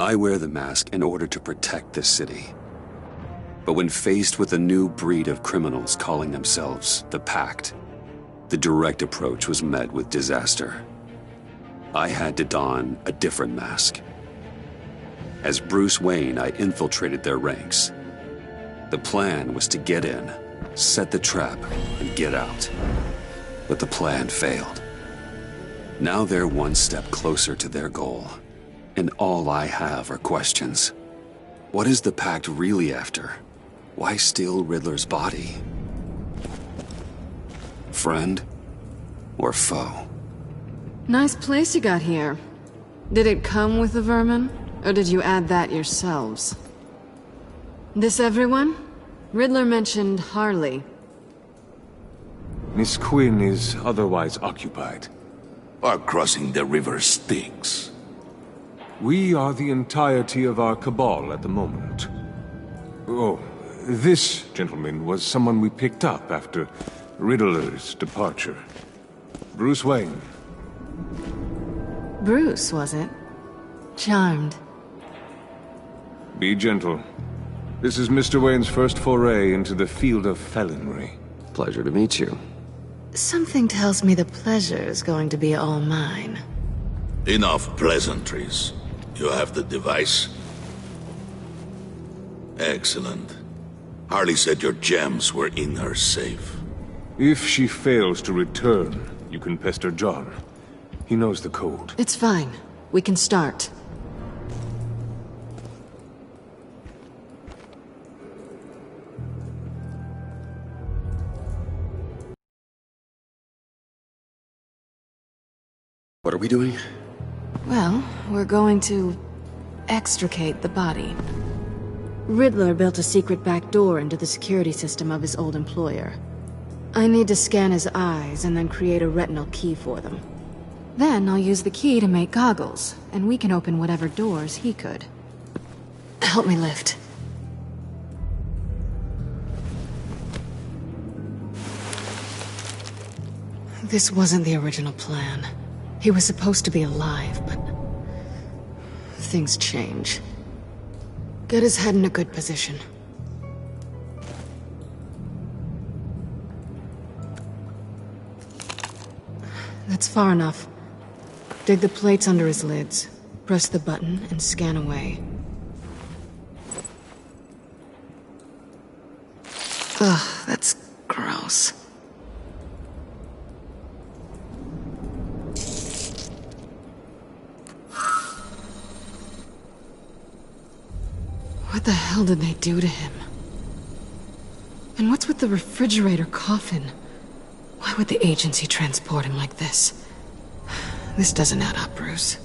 I wear the mask in order to protect this city. But when faced with a new breed of criminals calling themselves the Pact, the direct approach was met with disaster. I had to don a different mask. As Bruce Wayne, I infiltrated their ranks. The plan was to get in, set the trap, and get out. But the plan failed. Now they're one step closer to their goal, and all I have are questions. What is the Pact really after? Why steal Riddler's body? Friend or foe? Nice place you got here. Did it come with the vermin, or did you add that yourselves? This everyone? Riddler mentioned Harley. Miss Quinn is otherwise occupied. Our crossing the river Styx. We are the entirety of our cabal at the moment. Oh, this gentleman was someone we picked up after Riddler's departure. Bruce Wayne. Bruce, was it? Charmed. Be gentle. This is Mr. Wayne's first foray into the field of felonry. Pleasure to meet you. Something tells me the pleasure is going to be all mine. Enough pleasantries. You have the device? Excellent. Harley said your gems were in her safe. If she fails to return, you can pester John. He knows the code. It's fine. We can start. What are we doing? Well, we're going to extricate the body. Riddler built a secret back door into the security system of his old employer. I need to scan his eyes and then create a retinal key for them. Then I'll use the key to make goggles, and we can open whatever doors he could. Help me lift. This wasn't the original plan. He was supposed to be alive, but things change. Get his head in a good position. That's far enough. Dig the plates under his lids. Press the button and scan away. Ugh, that's gross. What the hell did they do to him? And what's with the refrigerator coffin? Why would the agency transport him like this? This doesn't add up, Bruce.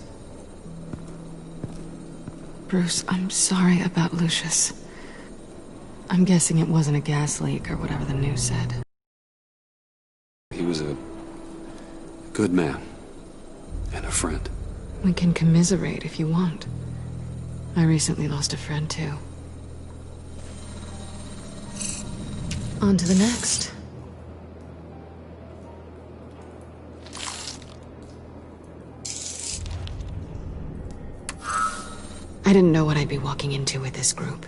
Bruce, I'm sorry about Lucius. I'm guessing it wasn't a gas leak or whatever the news said. He was a good man and a friend. We can commiserate if you want. I recently lost a friend, too. On to the next. I didn't know what I'd be walking into with this group,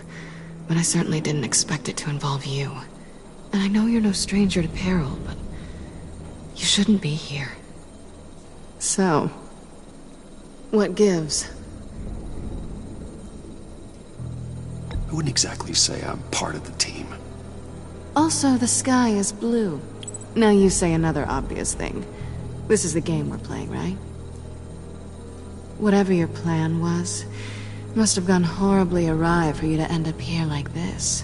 but I certainly didn't expect it to involve you. And I know you're no stranger to peril, but you shouldn't be here. So, what gives? I wouldn't exactly say I'm part of the team. Also, the sky is blue. Now you say another obvious thing. This is the game we're playing, right? Whatever your plan was, must have gone horribly awry for you to end up here like this.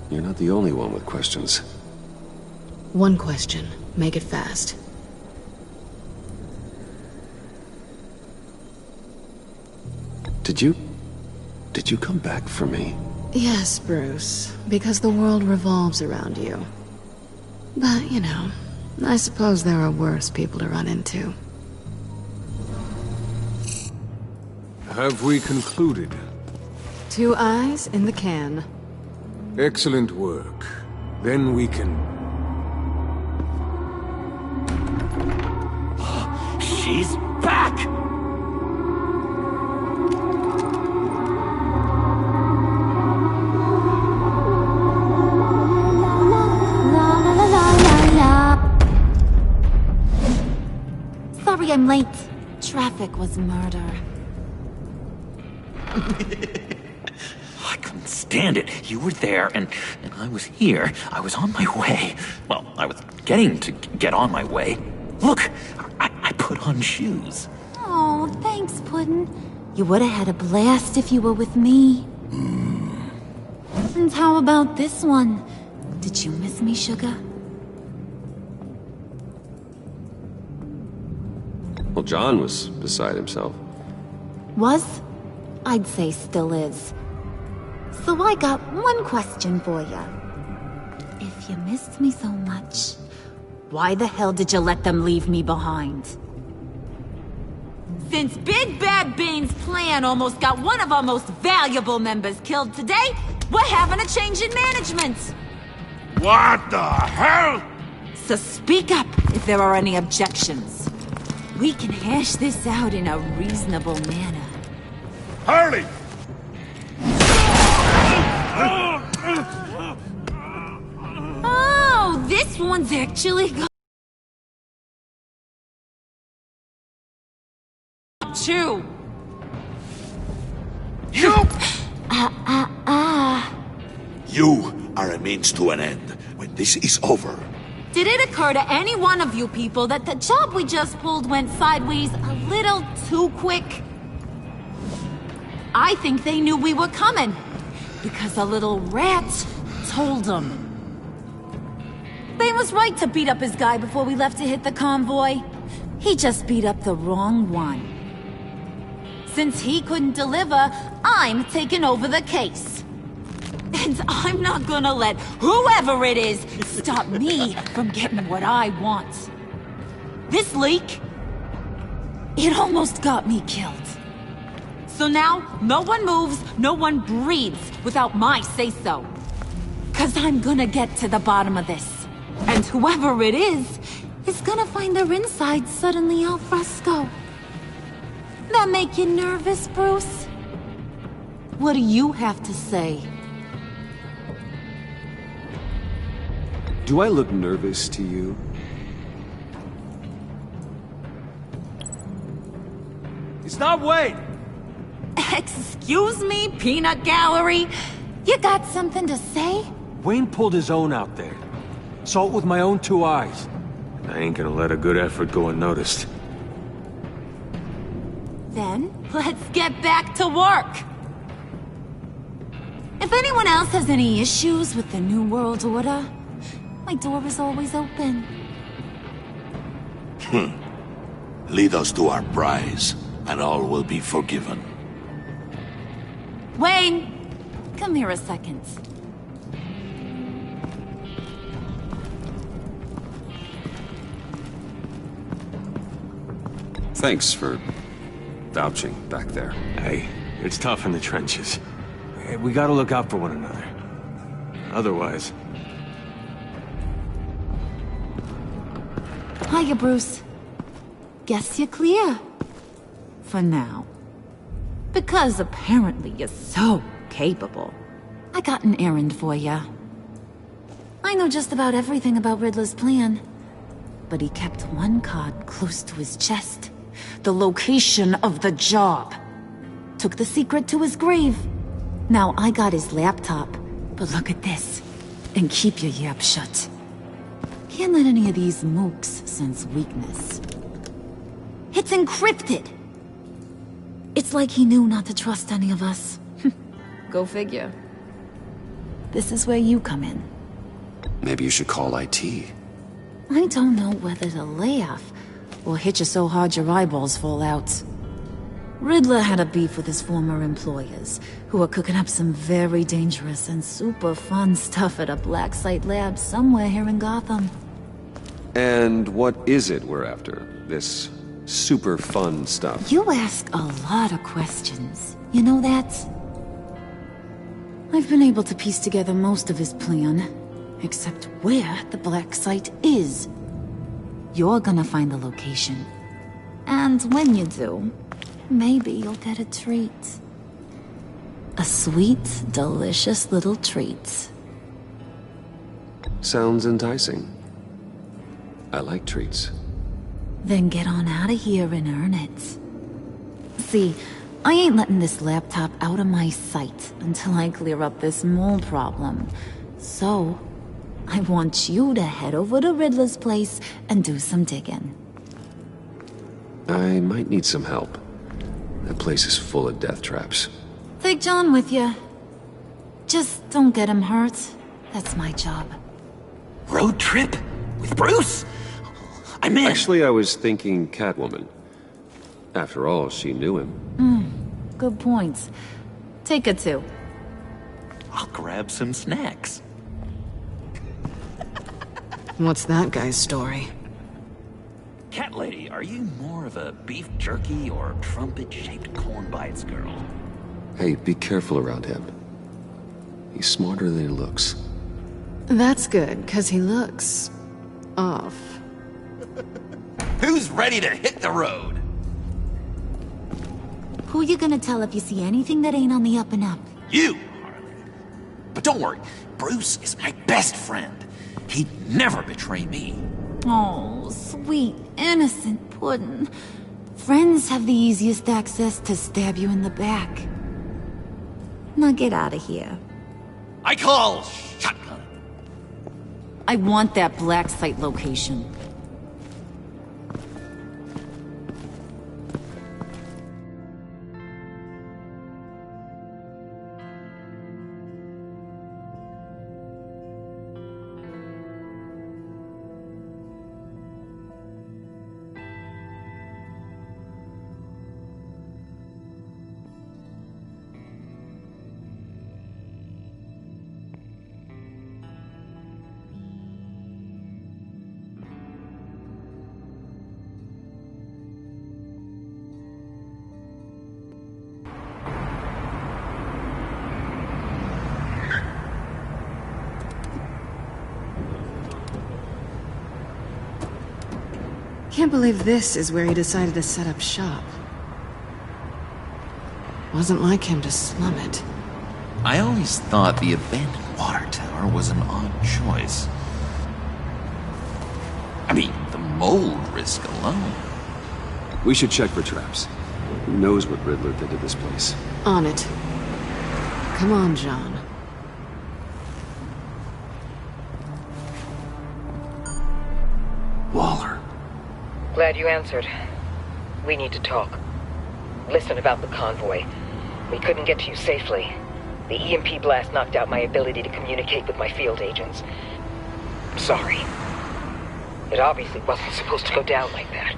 You're not the only one with questions. One question. Make it fast. Did you come back for me? Yes, Bruce. Because the world revolves around you. But, you know, I suppose there are worse people to run into. Have we concluded? 2 eyes in the can. Excellent work. Then we can... She's back! I'm late. Traffic was murder. I couldn't stand it. You were there, and I was here. I was on my way. Well, I was getting to get on my way. Look, I put on shoes. Oh, thanks, Puddin'. You would've had a blast if you were with me. And how about this one? Did you miss me, Sugar? Well, John was beside himself. Was? I'd say still is. So I got one question for ya. If you missed me so much, why the hell did you let them leave me behind? Since Big Bad Bean's plan almost got one of our most valuable members killed today, we're having a change in management. What the hell? So speak up if there are any objections. We can hash this out in a reasonable manner. Harley! Oh, this one's actually true. You! You are a means to an end. When this is over, Did it occur to any one of you people that the job we just pulled went sideways a little too quick? I think they knew we were coming, because a little rat told them. They was right to beat up his guy before we left to hit the convoy. He just beat up the wrong one. Since he couldn't deliver, I'm taking over the case. And I'm not gonna let whoever it is stop me from getting what I want. This leak, it almost got me killed. So now, no one moves, no one breathes without my say-so. 'Cause I'm gonna get to the bottom of this. And whoever it is gonna find their insides suddenly al fresco. That make you nervous, Bruce? What do you have to say? Do I look nervous to you? Stop waiting! Excuse me, peanut gallery? You got something to say? Wayne pulled his own out there. Saw it with my own two eyes. I ain't gonna let a good effort go unnoticed. Then, let's get back to work. If anyone else has any issues with the New World Order, my door is always open. Lead us to our prize, and all will be forgiven. Wayne, come here a second. Thanks for vouching back there. Hey, it's tough in the trenches. Hey, we gotta look out for one another. Otherwise... Hiya, Bruce. Guess you're clear. For now. Because apparently you're so capable. I got an errand for ya. I know just about everything about Riddler's plan. But he kept one card close to his chest. The location of the job. Took the secret to his grave. Now I got his laptop. But look at this. And keep your yap shut. Can't let any of these mooks sense weakness. It's encrypted! It's like he knew not to trust any of us. Go figure. This is where you come in. Maybe you should call IT. I don't know whether to laugh or hit you so hard your eyeballs fall out. Riddler had a beef with his former employers, who were cooking up some very dangerous and super fun stuff at a black site lab somewhere here in Gotham. And what is it we're after? This super fun stuff? You ask a lot of questions. You know that? I've been able to piece together most of his plan, except where the black site is. You're gonna find the location. And when you do, maybe you'll get a treat. A sweet, delicious little treat. Sounds enticing. I like treats. Then get on out of here and earn it. See, I ain't letting this laptop out of my sight until I clear up this mole problem. So, I want you to head over to Riddler's place and do some digging. I might need some help. That place is full of death traps. Take John with you. Just don't get him hurt. That's my job. Road trip? With Bruce? I'm in. Actually, I was thinking Catwoman. After all, she knew him. Good point. Take it too. I'll grab some snacks. What's that guy's story? Cat lady, are you more of a beef jerky or trumpet-shaped corn bites girl? Hey, be careful around him. He's smarter than he looks. That's good, 'cause he looks... off. Who's ready to hit the road? Who you gonna tell if you see anything that ain't on the up and up? You, Harley. But don't worry, Bruce is my best friend. He'd never betray me. Oh, sweet, innocent puddin'. Friends have the easiest access to stab you in the back. Now get out of here. I call shotgun. I want that black site location. Can't believe this is where he decided to set up shop. Wasn't like him to slum it. I always thought the abandoned water tower was an odd choice. I mean, the mold risk alone. We should check for traps. Who knows what Riddler did to this place? On it. Come on, John. Waller. Glad you answered. We need to talk. Listen about the convoy. We couldn't get to you safely. The EMP blast knocked out my ability to communicate with my field agents. I'm sorry. It obviously wasn't supposed to go down like that.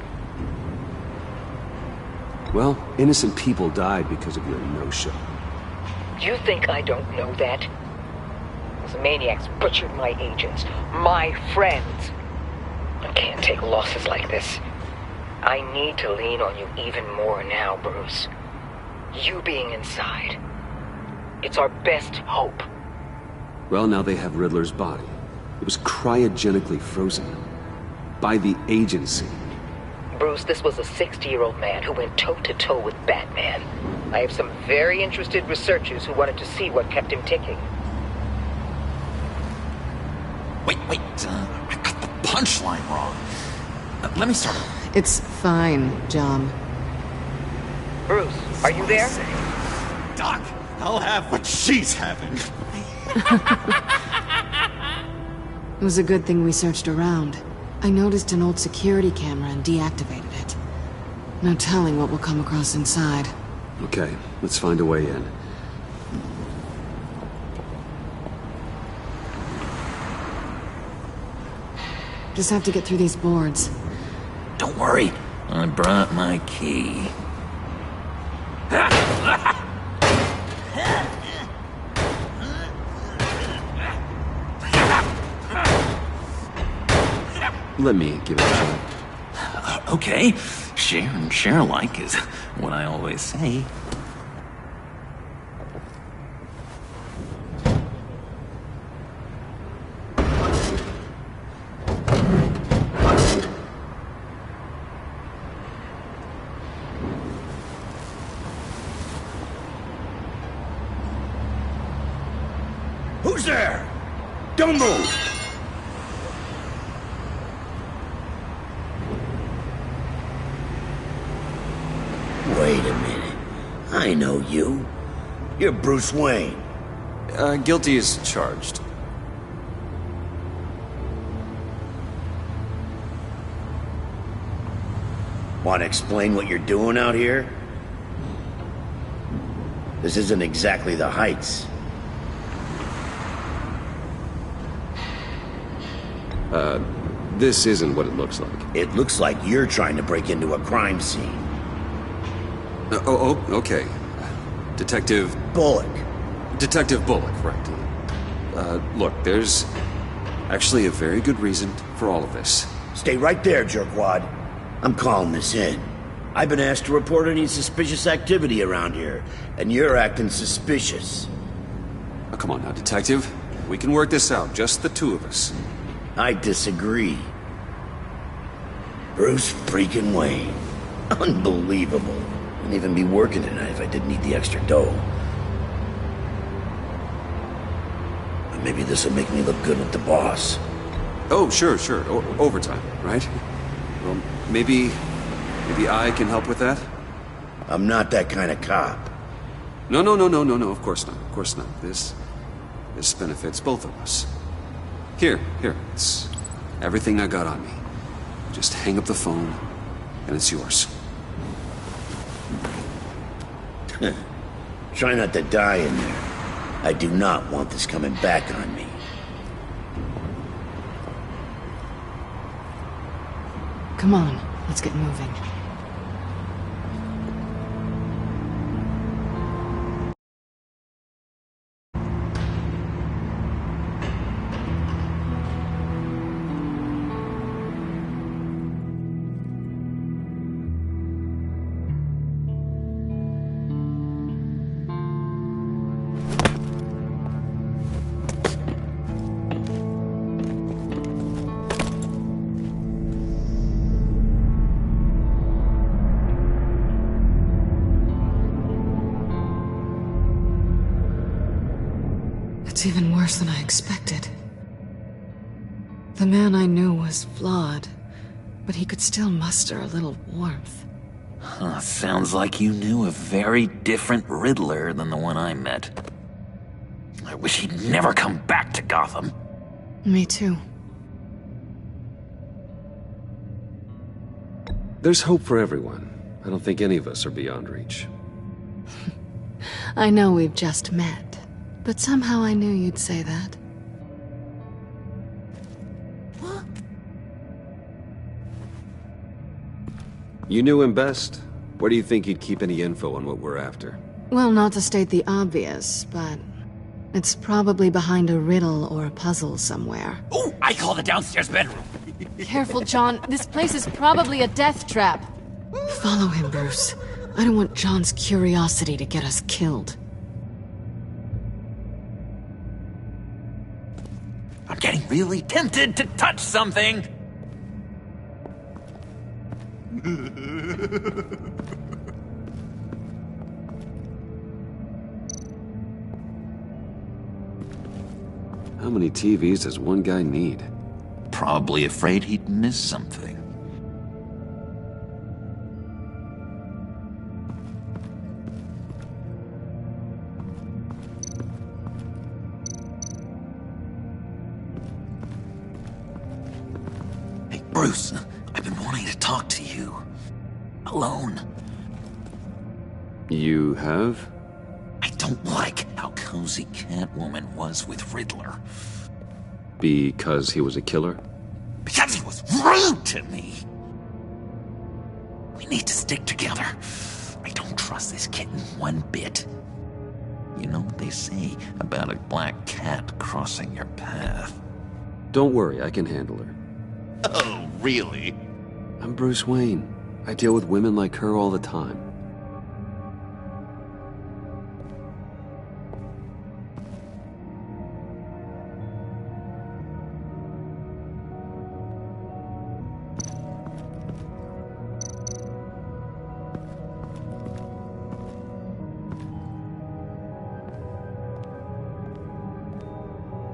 Well, innocent people died because of your no-show. You think I don't know that? Those maniacs butchered my agents, my friends. I can't take losses like this. I need to lean on you even more now, Bruce. You being inside. It's our best hope. Well, now they have Riddler's body. It was cryogenically frozen. By the agency. Bruce, this was a 60-year-old man who went toe-to-toe with Batman. I have some very interested researchers who wanted to see what kept him ticking. Wait, I got the punchline wrong. Let me start over. It's fine, John. Bruce, are you there? Doc, I'll have what she's having. It was a good thing we searched around. I noticed an old security camera and deactivated it. No telling what we'll come across inside. Okay, let's find a way in. Just have to get through these boards. Don't worry, I brought my key. Let me give it a shot. Okay, share and share alike is what I always say. Who's there? Don't move! Wait a minute. I know you. You're Bruce Wayne. Guilty as charged. Want to explain what you're doing out here? This isn't exactly the Heights. This isn't what it looks like. It looks like you're trying to break into a crime scene. Okay. Detective Bullock. Right. Look, there's actually a very good reason for all of this. Stay right there, jerkwad. I'm calling this in. I've been asked to report any suspicious activity around here, and you're acting suspicious. Oh, come on now, Detective. We can work this out, just the two of us. I disagree. Bruce freaking Wayne. Unbelievable. Wouldn't even be working tonight if I didn't need the extra dough. But maybe this'll make me look good with the boss. Oh, sure. Overtime, right? Well, maybe I can help with that? I'm not that kind of cop. No, of course not. This benefits both of us. Here, it's everything I got on me. Just hang up the phone, and it's yours. Try not to die in there. I do not want this coming back on me. Come on, let's get moving. It's even worse than I expected. The man I knew was flawed, but he could still muster a little warmth. Huh, sounds like you knew a very different Riddler than the one I met. I wish he'd never come back to Gotham. Me too. There's hope for everyone. I don't think any of us are beyond reach. I know we've just met. But somehow I knew you'd say that. You knew him best. Where do you think he'd keep any info on what we're after? Well, not to state the obvious, but it's probably behind a riddle or a puzzle somewhere. Oh, I call the downstairs bedroom. Careful, John. This place is probably a death trap. Follow him, Bruce. I don't want John's curiosity to get us killed. I'm getting really tempted to touch something. How many TVs does one guy need? Probably afraid he'd miss something. Hey, Bruce, I've been wanting to talk to you. Alone. You have? I don't like how cozy Catwoman was with Riddler. Because he was a killer? Because he was rude to me! We need to stick together. I don't trust this kitten one bit. You know what they say about a black cat crossing your path? Don't worry, I can handle her. Oh, really? I'm Bruce Wayne. I deal with women like her all the time.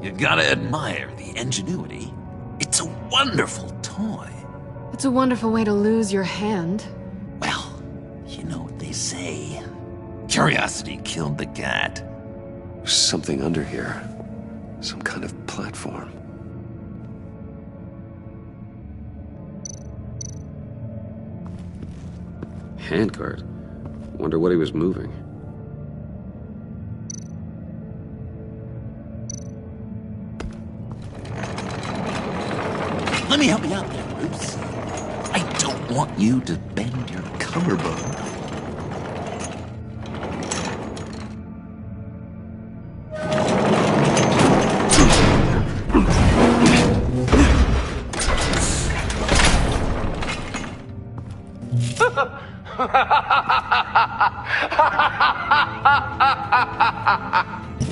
You gotta admire the ingenuity. It's a wonderful toy. It's a wonderful way to lose your hand. Well, you know what they they say. Curiosity killed the cat. There's something under here. Some kind of platform. Handcart. Wonder what he was moving. Let me help you out there, Bruce. I don't want you to bend your collarbone.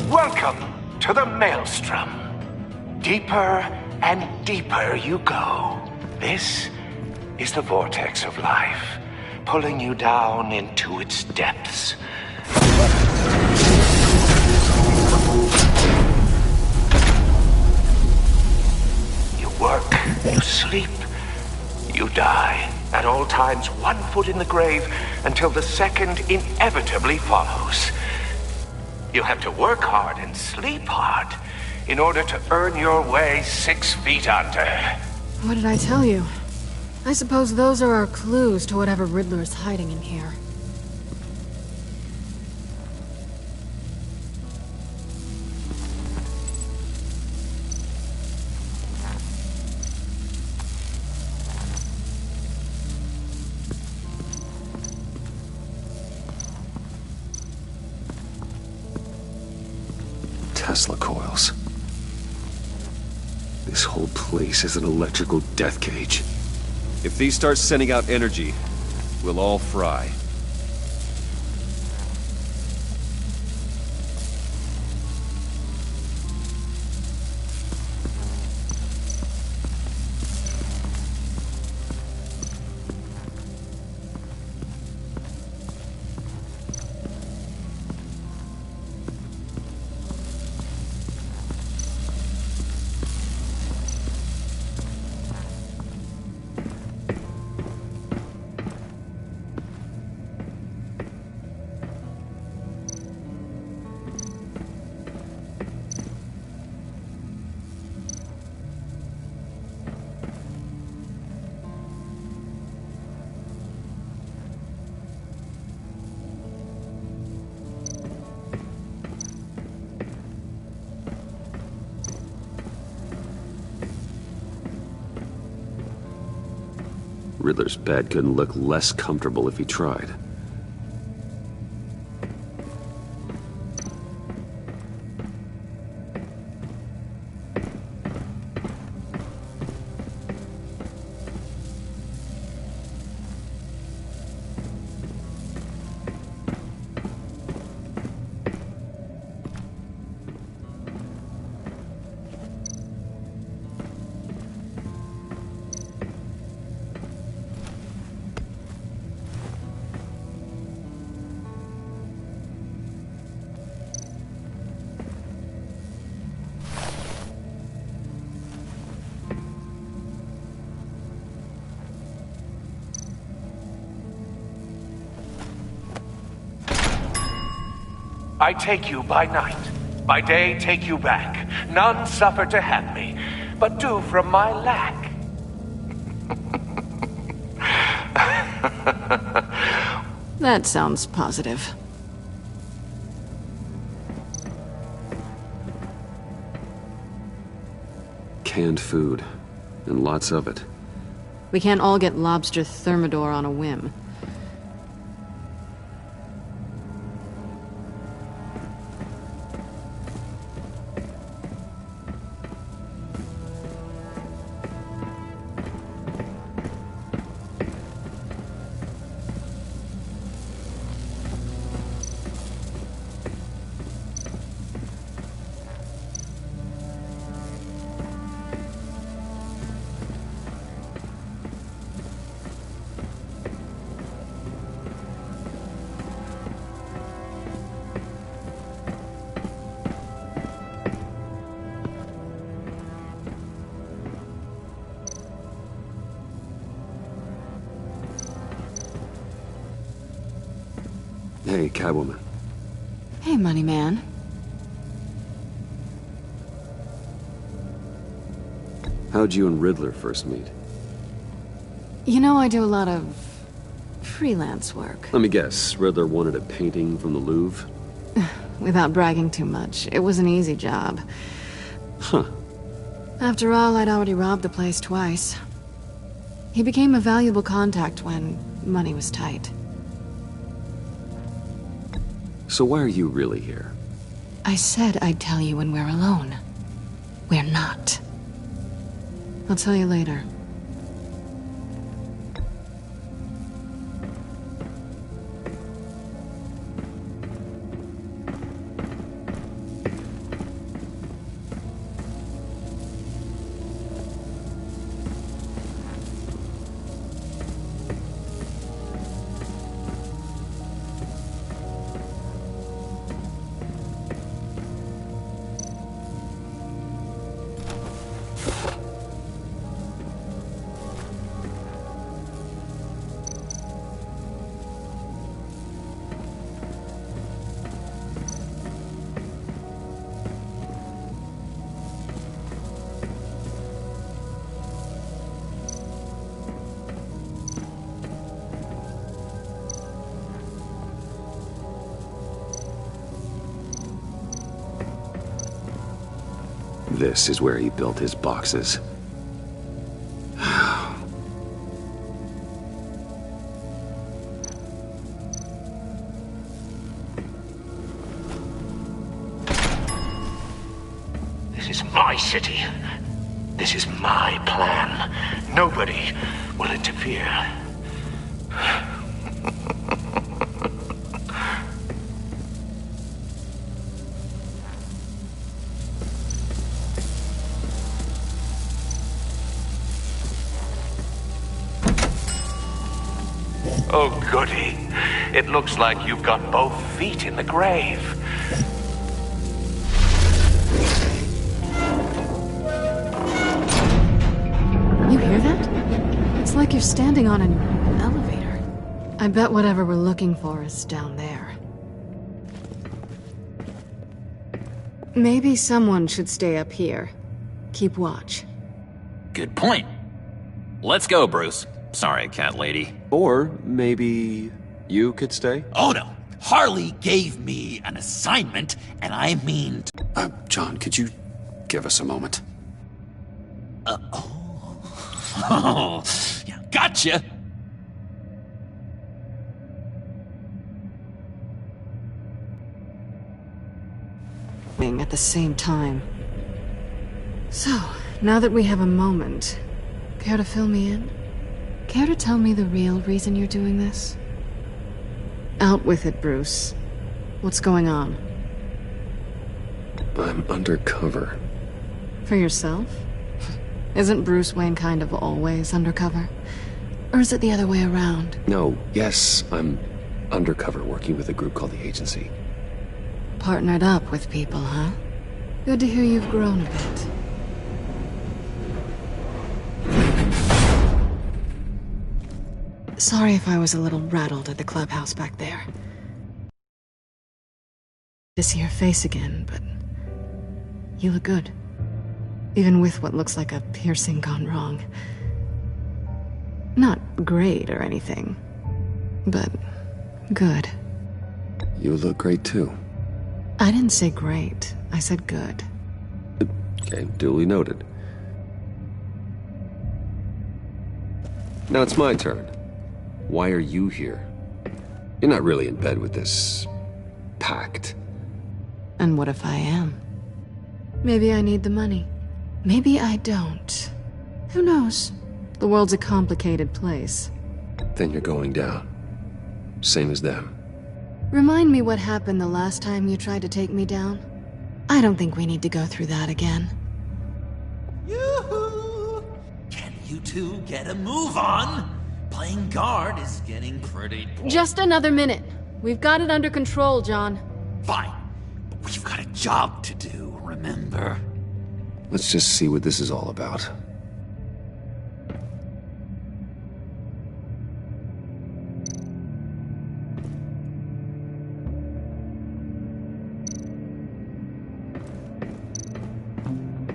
Welcome to the Maelstrom. Deeper and deeper you go. This is the vortex of life, pulling you down into its depths. You work, you sleep, you die. At all times, 1 foot in the grave until the second inevitably follows. You have to work hard and sleep hard in order to earn your way 6 feet under. What did I tell you? I suppose those are our clues to whatever Riddler is hiding in here. Tesla coils. This whole place is an electrical death cage. If these start sending out energy, we'll all fry. Riddler's bed couldn't look less comfortable if he tried. I take you by night, by day take you back. None suffer to have me, but do from my lack. That sounds positive. Canned food, and lots of it. We can't all get lobster thermidor on a whim. Hey, Catwoman. Hey, money man. How'd you and Riddler first meet? You know, I do a lot of freelance work. Let me guess, Riddler wanted a painting from the Louvre? Without bragging too much, it was an easy job. Huh. After all, I'd already robbed the place twice. He became a valuable contact when money was tight. So why are you really here? I said I'd tell you when we're alone. We're not. I'll tell you later. This is where he built his boxes. This is my city. This is my plan. Nobody will interfere. Oh, goody. It looks like you've got both feet in the grave. You hear that? It's like you're standing on an elevator. I bet whatever we're looking for is down there. Maybe someone should stay up here. Keep watch. Good point. Let's go, Bruce. Sorry, cat lady. Or maybe you could stay? Oh no. Harley gave me an assignment, and I mean... John, could you give us a moment? Oh, yeah, gotcha. At the same time. So, now that we have a moment, care to fill me in? Care to tell me the real reason you're doing this? Out with it, Bruce. What's going on? I'm undercover. For yourself? Isn't Bruce Wayne kind of always undercover? Or is it the other way around? No, yes, I'm undercover working with a group called the Agency. Partnered up with people, huh? Good to hear you've grown a bit. Sorry if I was a little rattled at the clubhouse back there. To see your face again, but you look good. Even with what looks like a piercing gone wrong. Not great or anything, but good. You look great too. I didn't say great, I said good. Okay, duly noted. Now it's my turn. Why are you here? You're not really in bed with this... pact. And what if I am? Maybe I need the money. Maybe I don't. Who knows? The world's a complicated place. Then you're going down. Same as them. Remind me what happened the last time you tried to take me down. I don't think we need to go through that again. Yoo-hoo! Can you two get a move on? Playing guard is getting pretty... Just another minute. We've got it under control, John. Fine. But we've got a job to do, remember? Let's just see what this is all about.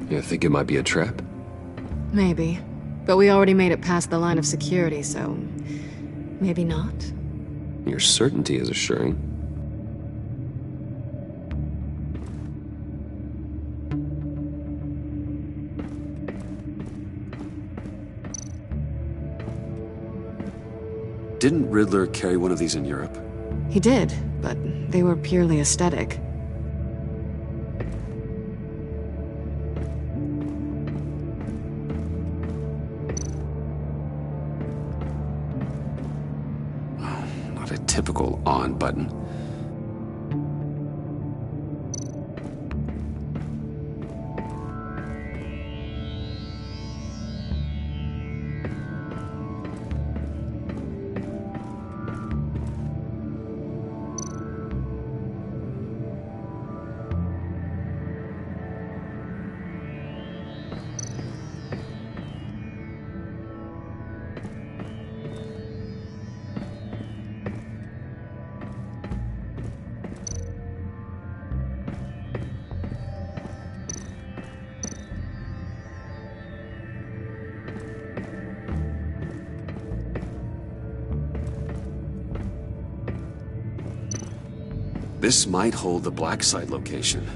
You think it might be a trap? Maybe. But we already made it past the line of security, so... maybe not? Your certainty is assuring. Didn't Riddler carry one of these in Europe? He did, but they were purely aesthetic. Not a typical on button. This might hold the black site location.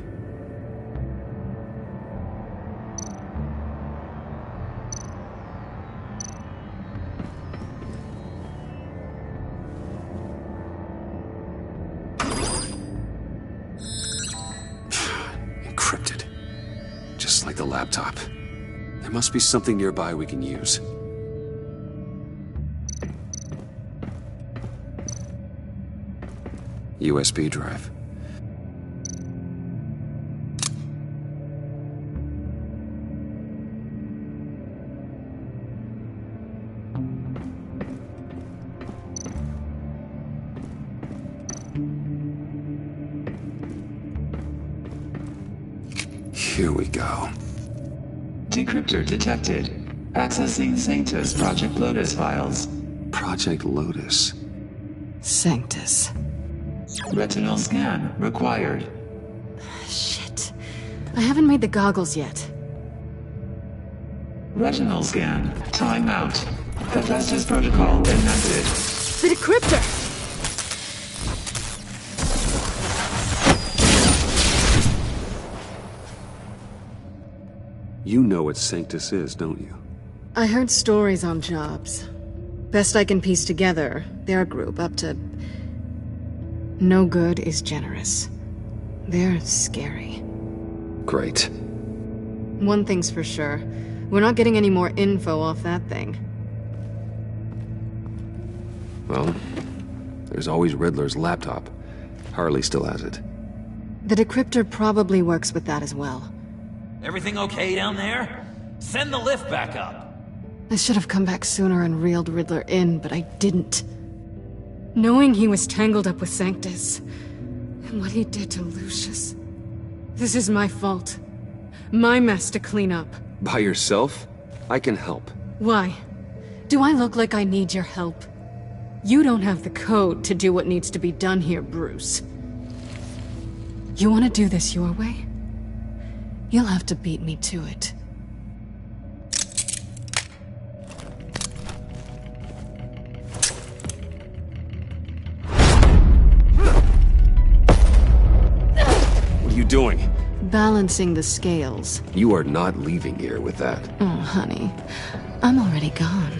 Encrypted. Just like the laptop. There must be something nearby we can use. USB drive. Here we go. Decryptor detected. Accessing Sanctus Project Lotus files. Project Lotus. Sanctus. Retinal scan required. Shit. I haven't made the goggles yet. Retinal scan. Timeout. Hephaestus protocol enacted. The decryptor! You know what Sanctus is, don't you? I heard stories on jobs. Best I can piece together, their group up to... no good is generous. They're scary. Great. One thing's for sure. We're not getting any more info off that thing. Well, there's always Riddler's laptop. Harley still has it. The decryptor probably works with that as well. Everything okay down there? Send the lift back up. I should have come back sooner and reeled Riddler in, but I didn't. Knowing he was tangled up with Sanctus, and what he did to Lucius. This is my fault. My mess to clean up. By yourself? I can help. Why? Do I look like I need your help? You don't have the code to do what needs to be done here, Bruce. You want to do this your way? You'll have to beat me to it. What are you doing? Balancing the scales. You are not leaving here with that. Oh, honey. I'm already gone.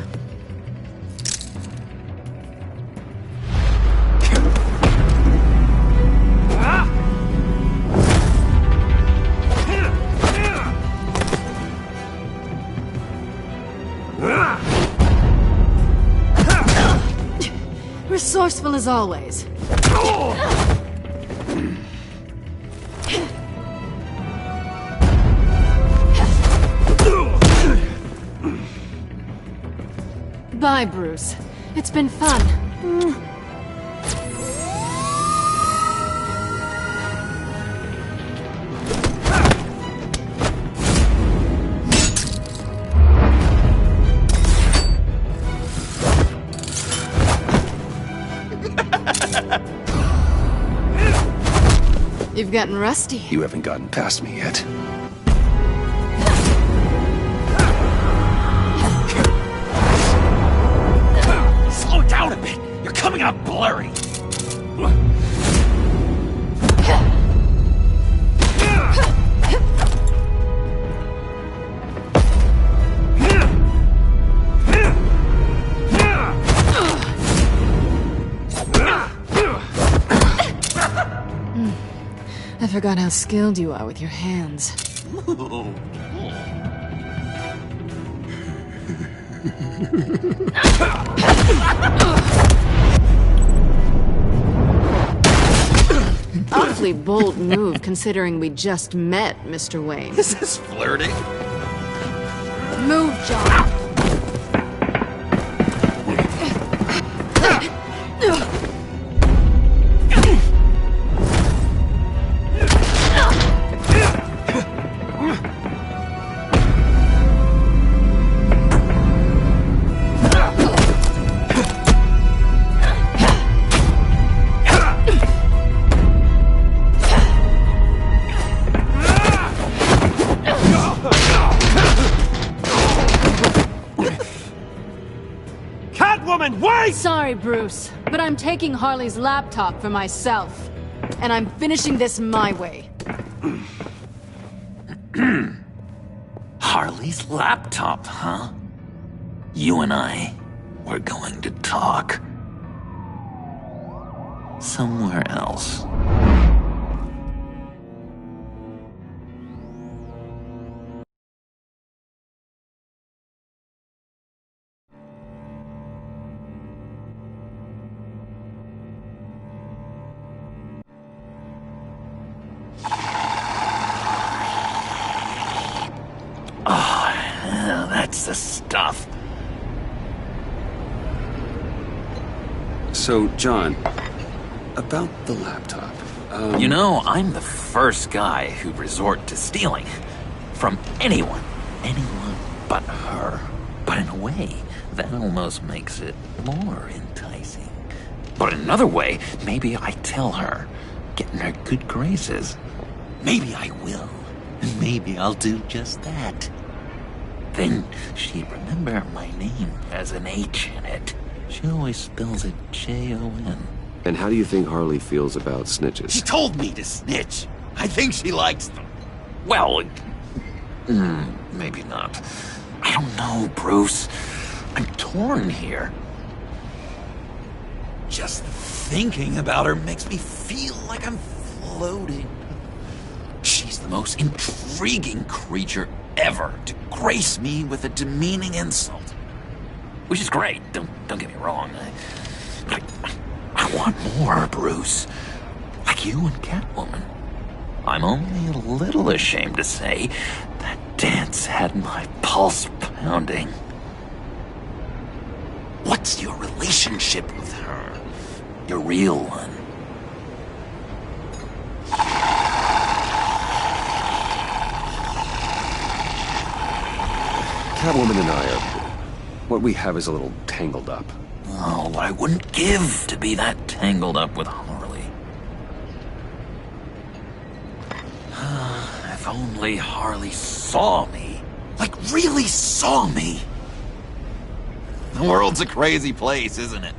Resourceful as always. Bye, Bruce. It's been fun. You've gotten rusty. You haven't gotten past me yet. coming out blurry. I forgot how skilled you are with your hands. Awfully bold move, considering we just met, Mr. Wayne. Is this flirting? Move, John. Sorry, Bruce, but I'm taking Harley's laptop for myself. And I'm finishing this my way. Harley's laptop, huh? You and I, we're going to talk. Somewhere else. That's the stuff. So, John, about the laptop. You know, I'm the first guy who'd resort to stealing. From anyone. Anyone but her. But in a way, that almost makes it more enticing. But in another way, maybe I tell her, get in her good graces. Maybe I will. And maybe I'll do just that. Then she'd remember my name has an H in it. She always spells it J-O-N. And how do you think Harley feels about snitches? She told me to snitch. I think she likes them. Well, maybe not. I don't know, Bruce. I'm torn here. Just thinking about her makes me feel like I'm floating. She's the most intriguing creature ever to grace me with a demeaning insult. Which is great, don't get me wrong. I want more, Bruce. Like you and Catwoman. I'm only a little ashamed to say that dance had my pulse pounding. What's your relationship with her? Your real one? Catwoman and I are... what we have is a little tangled up. Oh, what I wouldn't give to be that tangled up with Harley. If only Harley saw me. Like, really saw me. The world's a crazy place, isn't it?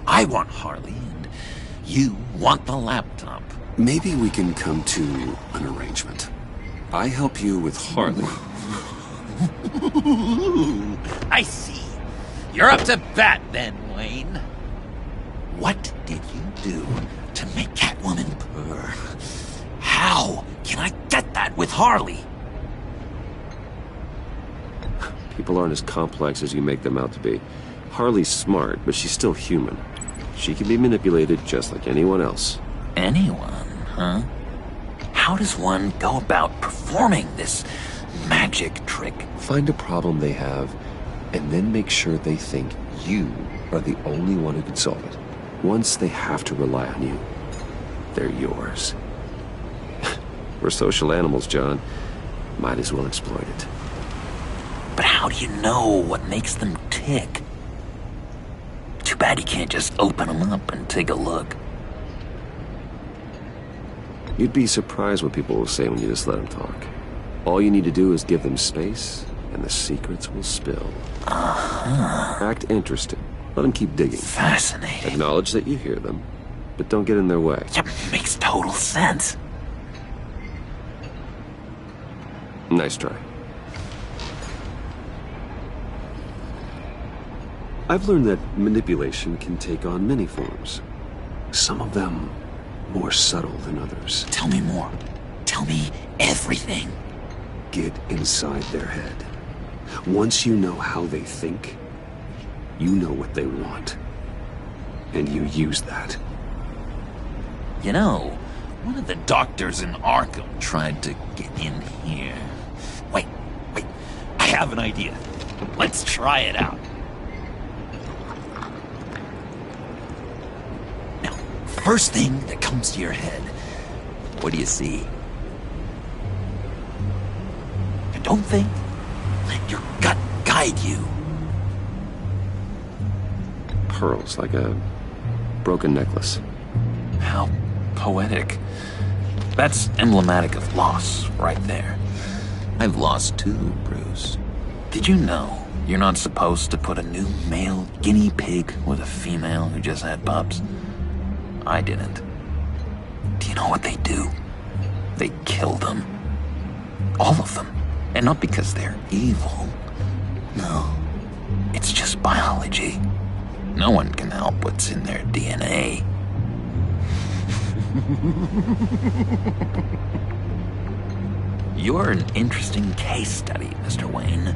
I want Harley, and you want the laptop. Maybe we can come to an arrangement. I help you with Harley. I see. You're up to bat then, Wayne. What did you do to make Catwoman purr? How can I get that with Harley? People aren't as complex as you make them out to be. Harley's smart, but she's still human. She can be manipulated just like anyone else. Anyone, huh? How does one go about performing this magic trick? Find a problem they have, and then make sure they think you are the only one who can solve it. Once they have to rely on you, they're yours. We're social animals, John. Might as well exploit it. But how do you know what makes them tick? Too bad you can't just open them up and take a look. You'd be surprised what people will say when you just let them talk. All you need to do is give them space, and the secrets will spill. Uh-huh. Act interested. Let them keep digging. Fascinating. Acknowledge that you hear them, but don't get in their way. Yeah, makes total sense. Nice try. I've learned that manipulation can take on many forms. Some of them more subtle than others. Tell me more. Tell me everything. Get inside their head. Once you know how they think, you know what they want. And you use that. You know, one of the doctors in Arkham tried to get in here. Wait. I have an idea. Let's try it out. Now, first thing that comes to your head, what do you see? And don't think. Let your gut guide you. Pearls, like a broken necklace. How poetic. That's emblematic of loss, right there. I've lost too, Bruce. Did you know you're not supposed to put a new male guinea pig with a female who just had pups? I didn't. Do you know what they do? They kill them. All of them. And not because they're evil. No. It's just biology. No one can help what's in their DNA. You're an interesting case study, Mr. Wayne.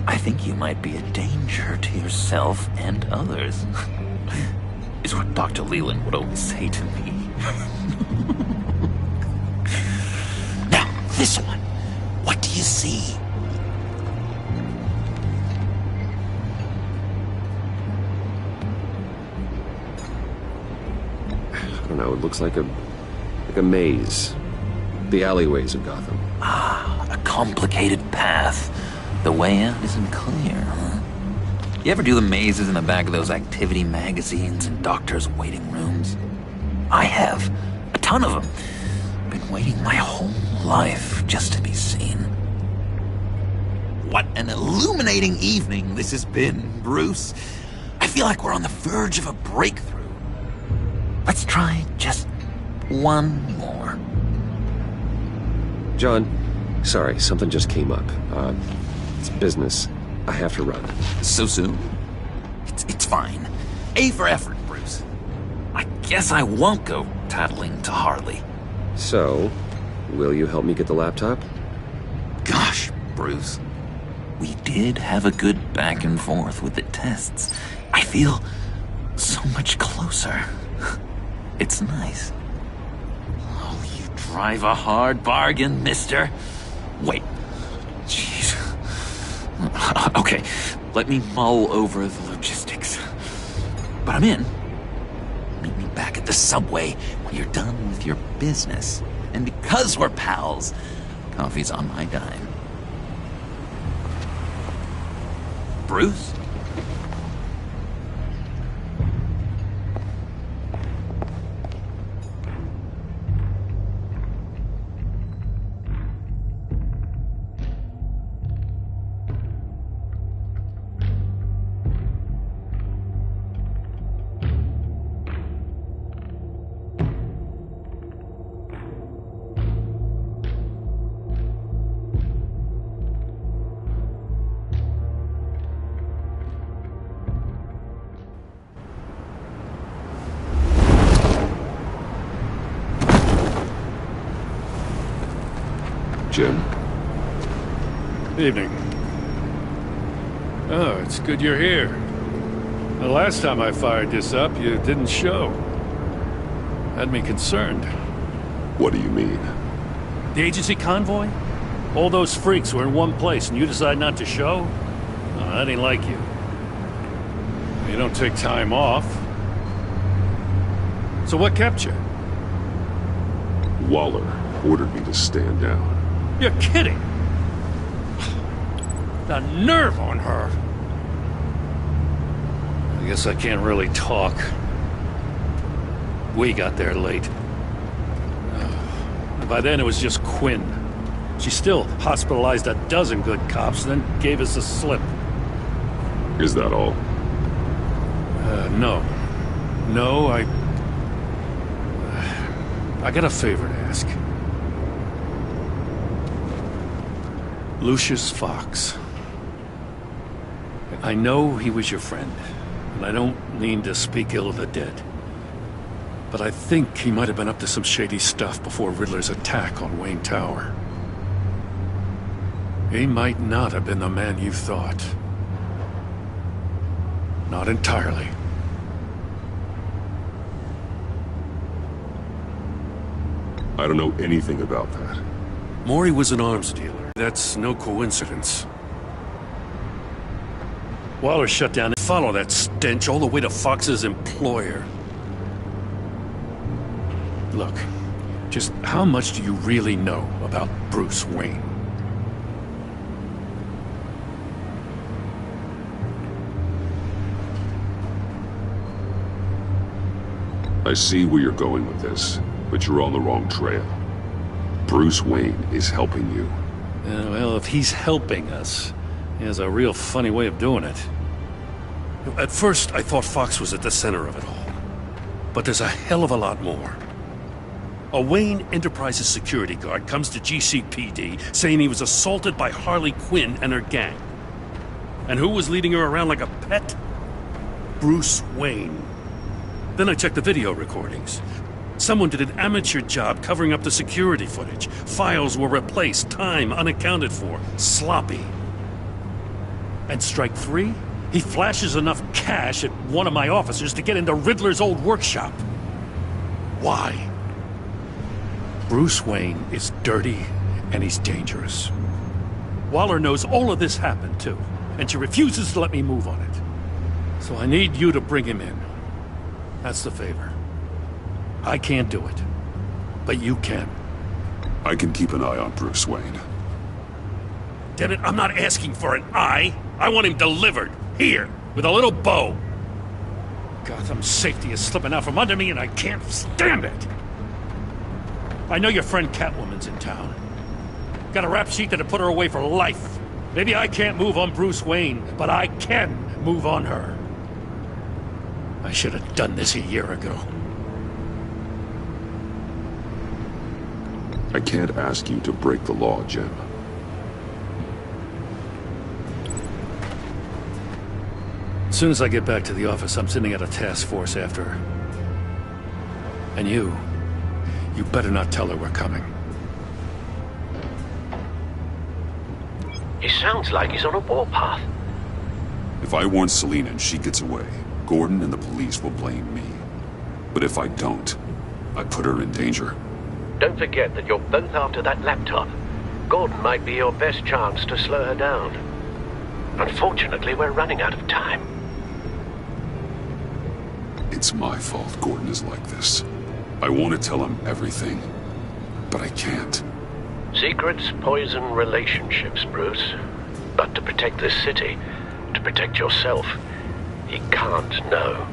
I think you might be a danger to yourself and others. Is what Dr. Leland would always say to me. Now, this one. What do you see? I don't know, it looks like a maze. The alleyways of Gotham. Ah, a complicated path. The way out isn't clear, huh? You ever do the mazes in the back of those activity magazines and doctors' waiting rooms? I have. A ton of them. Been waiting my whole life just to be seen. What an illuminating evening this has been, Bruce. I feel like we're on the verge of a breakthrough. Let's try just one more. John, sorry, something just came up. It's business. I have to run. So soon? It's fine. A for effort, Bruce. I guess I won't go tattling to Harley. So, will you help me get the laptop? Gosh, Bruce. We did have a good back and forth with the tests. I feel so much closer. It's nice. Oh, you drive a hard bargain, mister. Wait. Jeez. Okay, let me mull over the logistics. But I'm in. Meet me back at the subway when you're done with your business. And because we're pals, coffee's on my dime. Bruce? Jim? Evening. Oh, it's good you're here. The last time I fired this up, you didn't show. Had me concerned. What do you mean? The agency convoy? All those freaks were in one place and you decide not to show? Oh, that ain't like you. You don't take time off. So what kept you? Waller ordered me to stand down. You're kidding! The nerve on her! I guess I can't really talk. We got there late. By then it was just Quinn. She still hospitalized a dozen good cops, then gave us a slip. Is that all? No. No, I got a favor to ask. Lucius Fox. I know he was your friend, and I don't mean to speak ill of the dead. But I think he might have been up to some shady stuff before Riddler's attack on Wayne Tower. He might not have been the man you thought. Not entirely. I don't know anything about that. Maury was an arms dealer. That's no coincidence. Waller shut down and followed that stench all the way to Fox's employer. Look, just how much do you really know about Bruce Wayne? I see where you're going with this, but you're on the wrong trail. Bruce Wayne is helping you. Well, if he's helping us, he has a real funny way of doing it. At first, I thought Fox was at the center of it all. But there's a hell of a lot more. A Wayne Enterprises security guard comes to GCPD saying he was assaulted by Harley Quinn and her gang. And who was leading her around like a pet? Bruce Wayne. Then I checked the video recordings. Someone did an amateur job covering up the security footage. Files were replaced, time unaccounted for, sloppy. And strike three? He flashes enough cash at one of my officers to get into Riddler's old workshop. Why? Bruce Wayne is dirty and he's dangerous. Waller knows all of this happened too, and she refuses to let me move on it. So I need you to bring him in. That's the favor. I can't do it, but you can. I can keep an eye on Bruce Wayne. Damn it, I'm not asking for an eye. I want him delivered, here, with a little bow. Gotham's safety is slipping out from under me and I can't stand it. I know your friend Catwoman's in town. Got a rap sheet that'll put her away for life. Maybe I can't move on Bruce Wayne, but I can move on her. I should have done this a year ago. I can't ask you to break the law, Jim. As soon as I get back to the office, I'm sending out a task force after her. And you better not tell her we're coming. He sounds like he's on a warpath. If I warn Selina and she gets away, Gordon and the police will blame me. But if I don't, I put her in danger. Don't forget that you're both after that laptop. Gordon might be your best chance to slow her down. Unfortunately, we're running out of time. It's my fault Gordon is like this. I want to tell him everything, but I can't. Secrets poison relationships, Bruce. But to protect this city, to protect yourself, he can't know.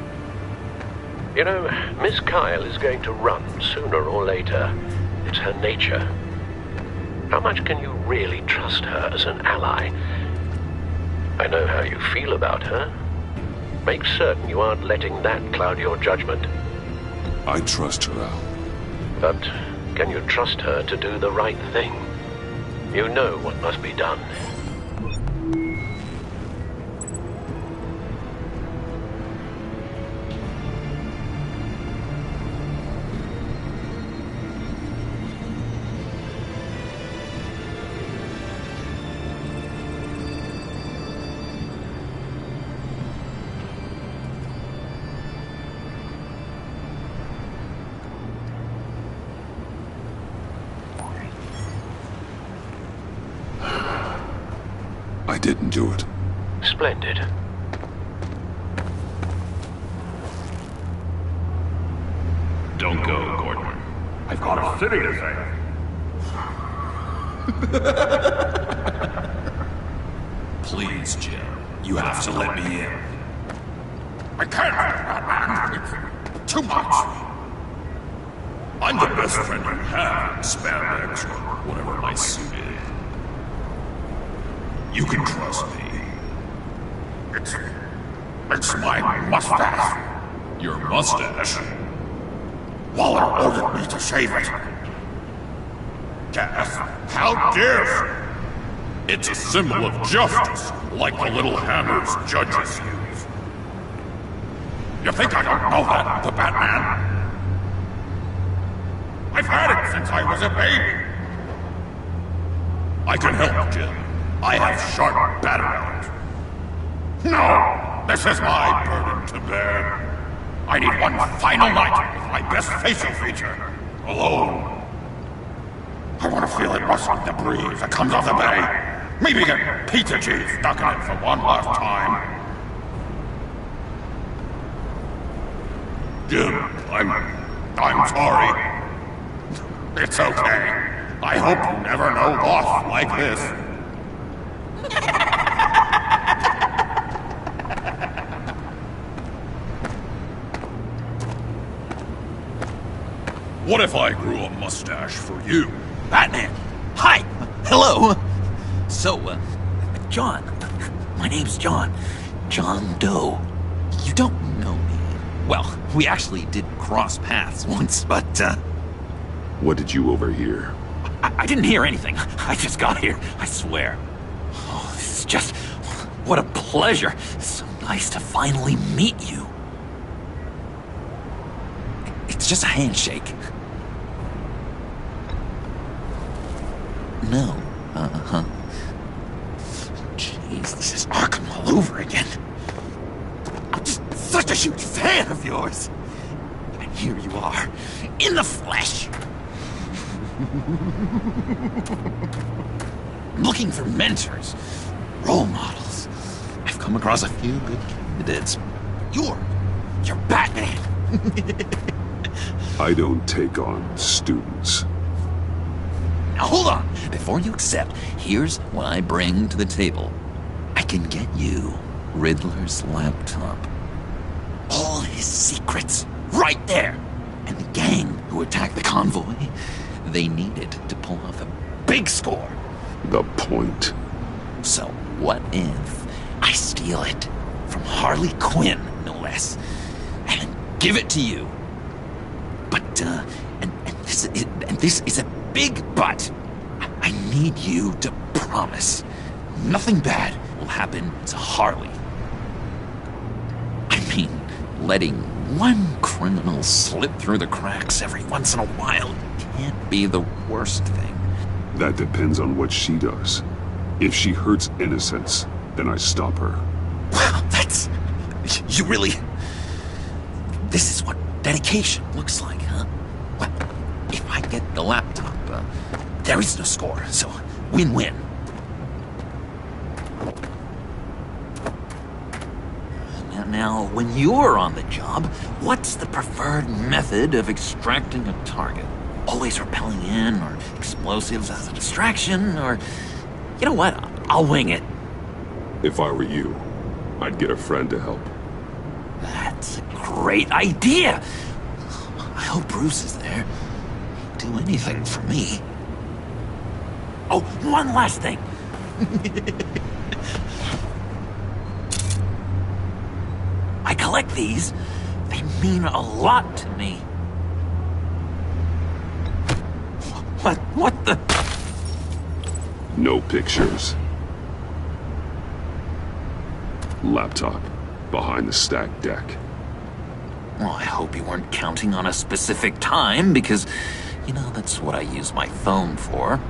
You know, Miss Kyle is going to run sooner or later. It's her nature. How much can you really trust her as an ally? I know how you feel about her. Make certain you aren't letting that cloud your judgment. I trust her, Al. But can you trust her to do the right thing? You know what must be done. I didn't do it. Splendid. Don't go, Gordon. I've got a city to save. Please, Jim. You have to let me in. I can't. Too much. I'm the best friend you have, spandex, or whatever my suit is. You can trust me. It's my mustache. Your mustache? Waller ordered me to shave it. Gaff, how dare you? It's a symbol of justice, like the little hammers judges use. You think I don't know that, the Batman? I've had it since I was a baby. I can help, Jim. I have sharp battle. No! This is my burden to bear. I need one final night with my best facial feature. Alone. I want to feel it rustling the breeze that comes off the bay. Maybe get pizza cheese stuck in it for one last time. Jim, I'm sorry. It's okay. I hope you never know loss like this. What if I grew a mustache for you? Batman! Hi! Hello! So, John. My name's John. John Doe. You don't know me. Well, we actually did cross paths once, but, What did you overhear? I didn't hear anything. I just got here, I swear. Oh, this is just... what a pleasure. It's so nice to finally meet you. It's just a handshake. No. Uh-huh. Jeez, this is Arkham all over again. I'm just such a huge fan of yours. And here you are, in the flesh. Looking for mentors, role models. I've come across a few good candidates. You're Batman. I don't take on students. Now hold on. Before you accept, here's what I bring to the table. I can get you Riddler's laptop. All his secrets, right there. And the gang who attacked the convoy, they needed to pull off a big score. The point. So what if I steal it from Harley Quinn, no less, and give it to you? But, and this is a big but. I need you to promise nothing bad will happen to Harley. I mean, letting one criminal slip through the cracks every once in a while can't be the worst thing. That depends on what she does. If she hurts innocents, then I stop her. Wow, that's... you really... This is what dedication looks like, huh? Well, if I get the laptop, there is no score, so win-win. Now, when you're on the job, what's the preferred method of extracting a target? Always rappelling in, or explosives as a distraction, or... You know what? I'll wing it. If I were you, I'd get a friend to help. That's a great idea! I hope Bruce is there. He'd do anything for me. Oh, one last thing! I collect these. They mean a lot to me. What the... No pictures. Laptop. Behind the stacked deck. Well, I hope you weren't counting on a specific time, because, you know, that's what I use my phone for.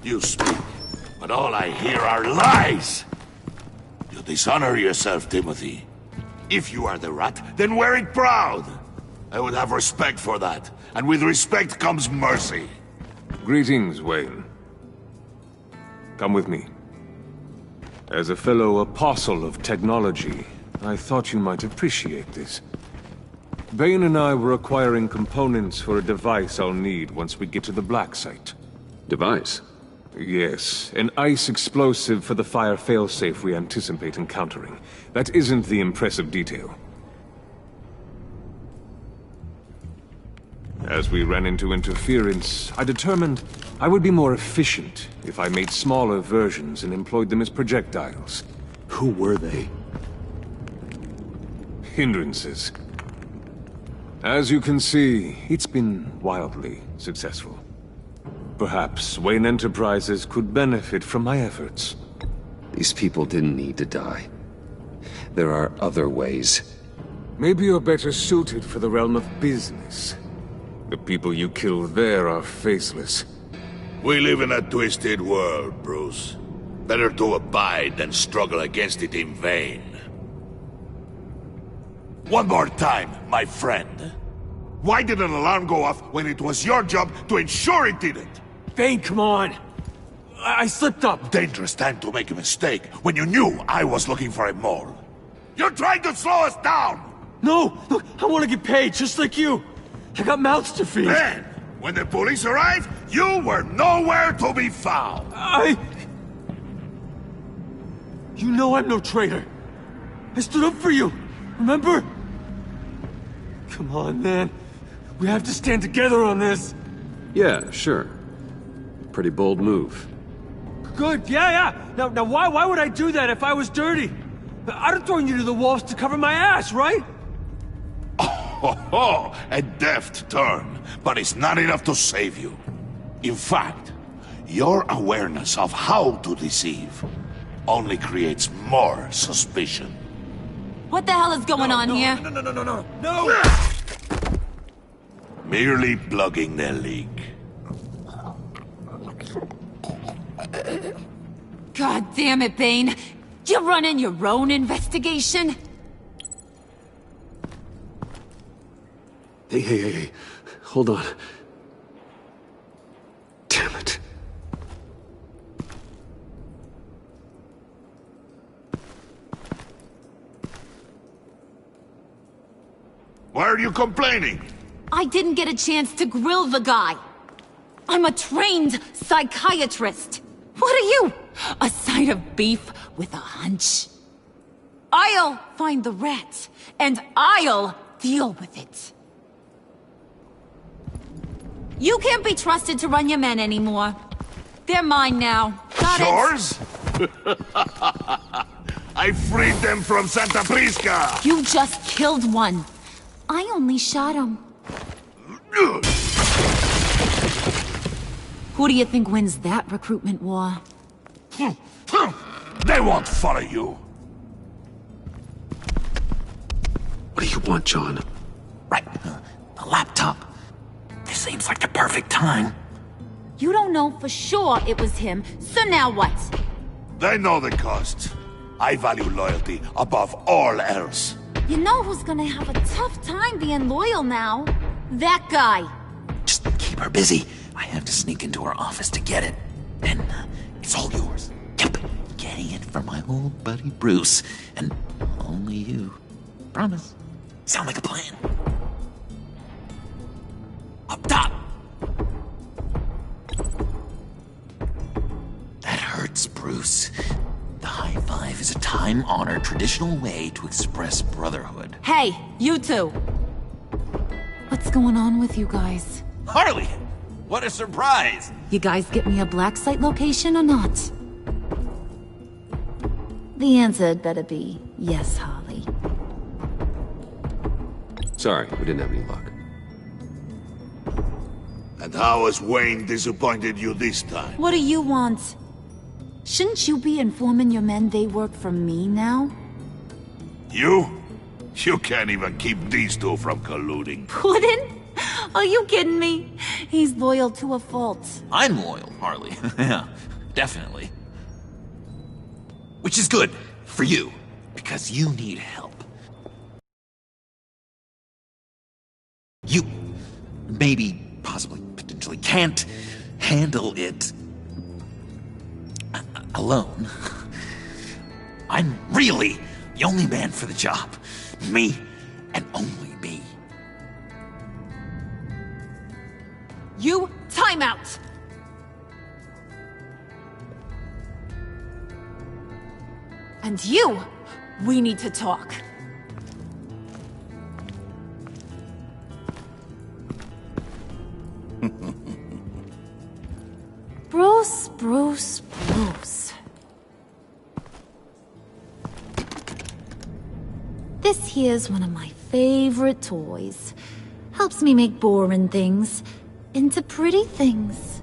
You speak, but all I hear are lies. You dishonor yourself, Timothy. If you are the rat, then wear it proud. I would have respect for that. And with respect comes mercy. Greetings, Wayne. Come with me. As a fellow apostle of technology, I thought you might appreciate this. Bane and I were acquiring components for a device I'll need once we get to the Black Site. Device? Yes, an ice explosive for the fire failsafe we anticipate encountering. That isn't the impressive detail. As we ran into interference, I determined I would be more efficient if I made smaller versions and employed them as projectiles. Who were they? Hindrances. As you can see, it's been wildly successful. Perhaps Wayne Enterprises could benefit from my efforts. These people didn't need to die. There are other ways. Maybe you're better suited for the realm of business. The people you killed there are faceless. We live in a twisted world, Bruce. Better to abide than struggle against it in vain. One more time, my friend. Why did an alarm go off when it was your job to ensure it didn't? Bane, come on! I slipped up! Dangerous time to make a mistake when you knew I was looking for a mole. You're trying to slow us down! No! Look, I want to get paid, just like you! I got mouths to feed! Then, when the police arrived, you were nowhere to be found! You know I'm no traitor! I stood up for you, remember? Come on, man. We have to stand together on this! Yeah, sure. Pretty bold move. Good, yeah. Now why would I do that if I was dirty? I'd have thrown you to the wolves to cover my ass, right? Oh, a deft turn, but it's not enough to save you. In fact, your awareness of how to deceive only creates more suspicion. What the hell is going on here? No! Merely plugging the leak. God damn it, Bane. You're running your own investigation? Hey. Hold on. Damn it. Why are you complaining? I didn't get a chance to grill the guy. I'm a trained psychiatrist. What are you? A side of beef with a hunch? I'll find the rat, and I'll deal with it. You can't be trusted to run your men anymore. They're mine now. Got Yours? I freed them from Santa Prisca! You just killed one. I only shot him. Who do you think wins that recruitment war? They won't follow you. What do you want, John? Right, the laptop. This seems like the perfect time. You don't know for sure it was him, so now what? They know the cost. I value loyalty above all else. You know who's gonna have a tough time being loyal now? That guy. Just keep her busy. I have to sneak into her office to get it. Then it's all yours. Yep, getting it from my old buddy Bruce. And only you. Promise. Sound like a plan. Up top. That hurts, Bruce. The high five is a time-honored traditional way to express brotherhood. Hey, you two. What's going on with you guys? Harley! What a surprise! You guys get me a black site location or not? The answer had better be yes, Harley. Sorry, we didn't have any luck. And how has Wayne disappointed you this time? What do you want? Shouldn't you be informing your men they work for me now? You? You can't even keep these two from colluding. Puddin'? Are you kidding me? He's loyal to a fault. I'm loyal, Harley. Yeah, definitely. Which is good for you, because you need help. You maybe, possibly, potentially can't handle it alone. I'm really the only man for the job. Me and only me. You, time out! And you, we need to talk. Bruce. This here's one of my favorite toys. Helps me make boring things into pretty things.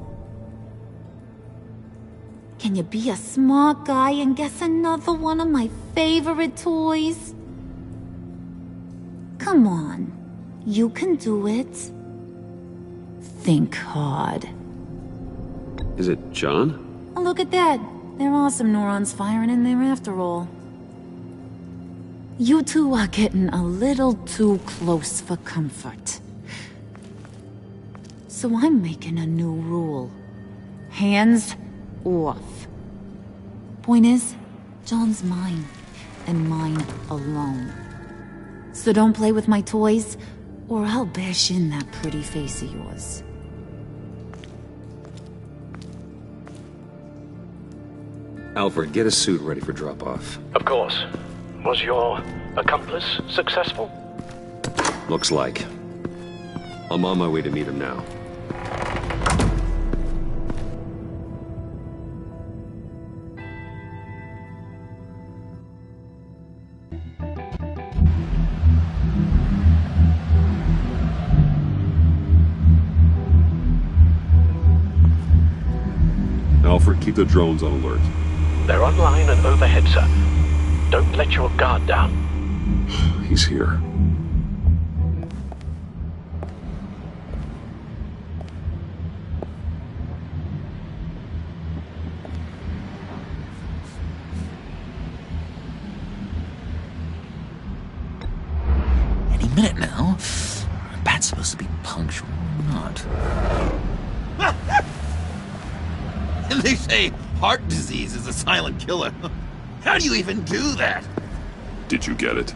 Can you be a smart guy and guess another one of my favorite toys? Come on, you can do it. Think hard. Is it John? Oh, look at that. There are some neurons firing in there after all. You two are getting a little too close for comfort. So I'm making a new rule. Hands off. Point is, John's mine, and mine alone. So don't play with my toys, or I'll bash in that pretty face of yours. Alfred, get a suit ready for drop-off. Of course. Was your accomplice successful? Looks like. I'm on my way to meet him now. Alfred, keep the drones on alert. They're online and overhead, sir. Don't let your guard down. He's here. Any minute now. Bat's supposed to be punctual or not? They say heart disease is a silent killer. How do you even do that? Did you get it?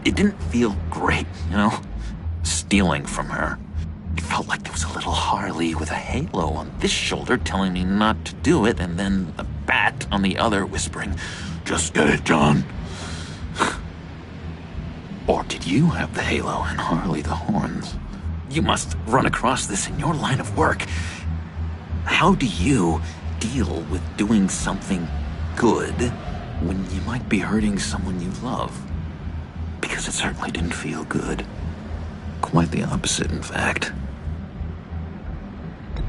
It didn't feel great, you know? Stealing from her. It felt like there was a little Harley with a halo on this shoulder telling me not to do it, and then a bat on the other whispering, "Just get it, John." Or did you have the halo and Harley the horns? You must run across this in your line of work. How do you deal with doing something good when you might be hurting someone you love? Because it certainly didn't feel good. Quite the opposite, in fact.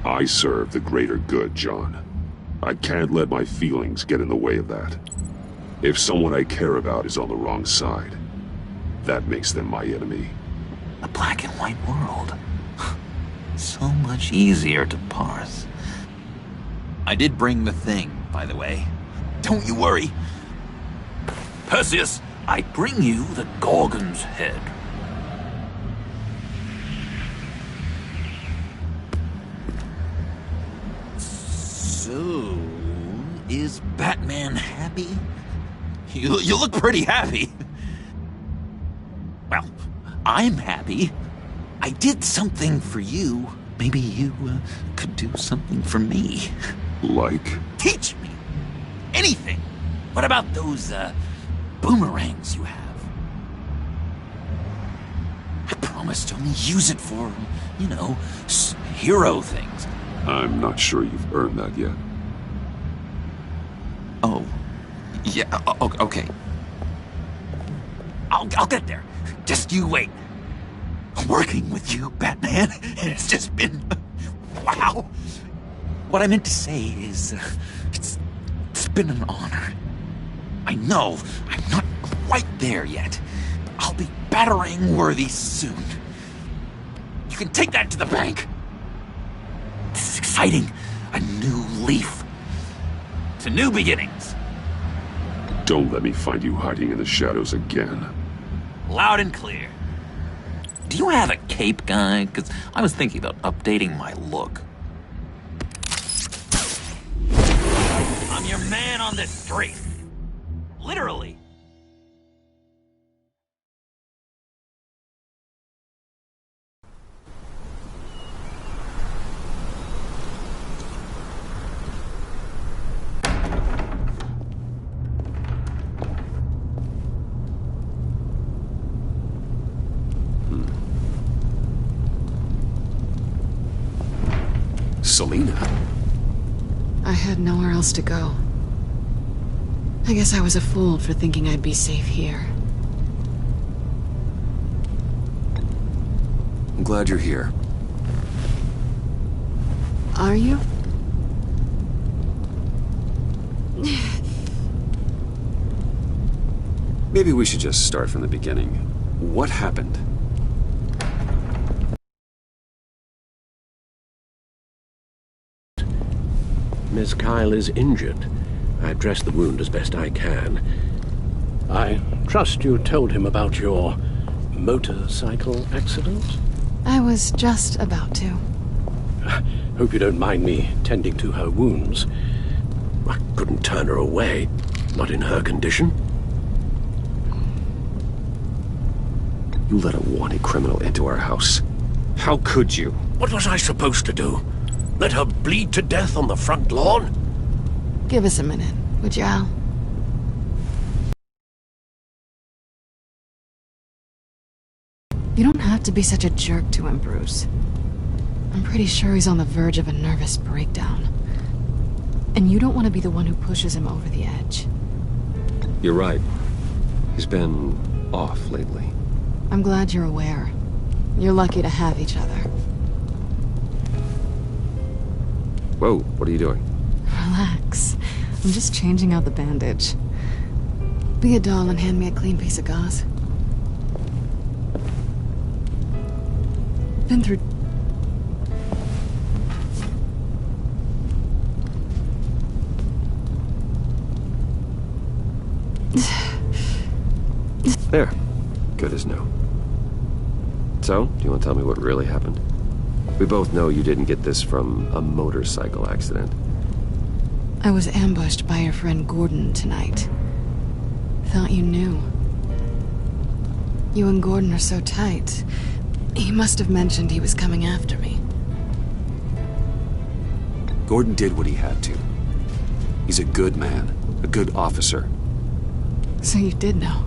I serve the greater good, John. I can't let my feelings get in the way of that. If someone I care about is on the wrong side, that makes them my enemy. A black and white world. So much easier to parse. I did bring the thing, by the way. Don't you worry. Perseus, I bring you the Gorgon's head. So, is Batman happy? You look pretty happy. Well, I'm happy. I did something for you. Maybe you could do something for me. Like? Teach me. Anything. What about those boomerangs you have? I promise to only use it for, you know, hero things. I'm not sure you've earned that yet. Oh. Yeah, okay. I'll get there. Just you wait. Working with you, Batman, it's just been... wow. What I meant to say is, it's been an honor. I know I'm not quite there yet. I'll be battering worthy soon. You can take that to the bank. This is exciting. A new leaf. To new beginnings. Don't let me find you hiding in the shadows again. Loud and clear. Do you have a cape, guy? Because I was thinking about updating my look. I'm your man on this street. Literally. Selina? I had nowhere else to go. I guess I was a fool for thinking I'd be safe here. I'm glad you're here. Are you? Maybe we should just start from the beginning. What happened? Miss Kyle is injured. I've dressed the wound as best I can. I trust you told him about your motorcycle accident? I was just about to. Hope you don't mind me tending to her wounds. I couldn't turn her away, not in her condition. You let a wanted criminal into our house. How could you? What was I supposed to do? Let her bleed to death on the front lawn? Give us a minute, would you, Al? You don't have to be such a jerk to him, Bruce. I'm pretty sure he's on the verge of a nervous breakdown. And you don't want to be the one who pushes him over the edge. You're right. He's been off lately. I'm glad you're aware. You're lucky to have each other. Whoa, what are you doing? Relax. I'm just changing out the bandage. Be a doll and hand me a clean piece of gauze. Been through... There. Good as new. So, do you want to tell me what really happened? We both know you didn't get this from a motorcycle accident. I was ambushed by your friend Gordon tonight. Thought you knew. You and Gordon are so tight. He must have mentioned he was coming after me. Gordon did what he had to. He's a good man, a good officer. So you did know.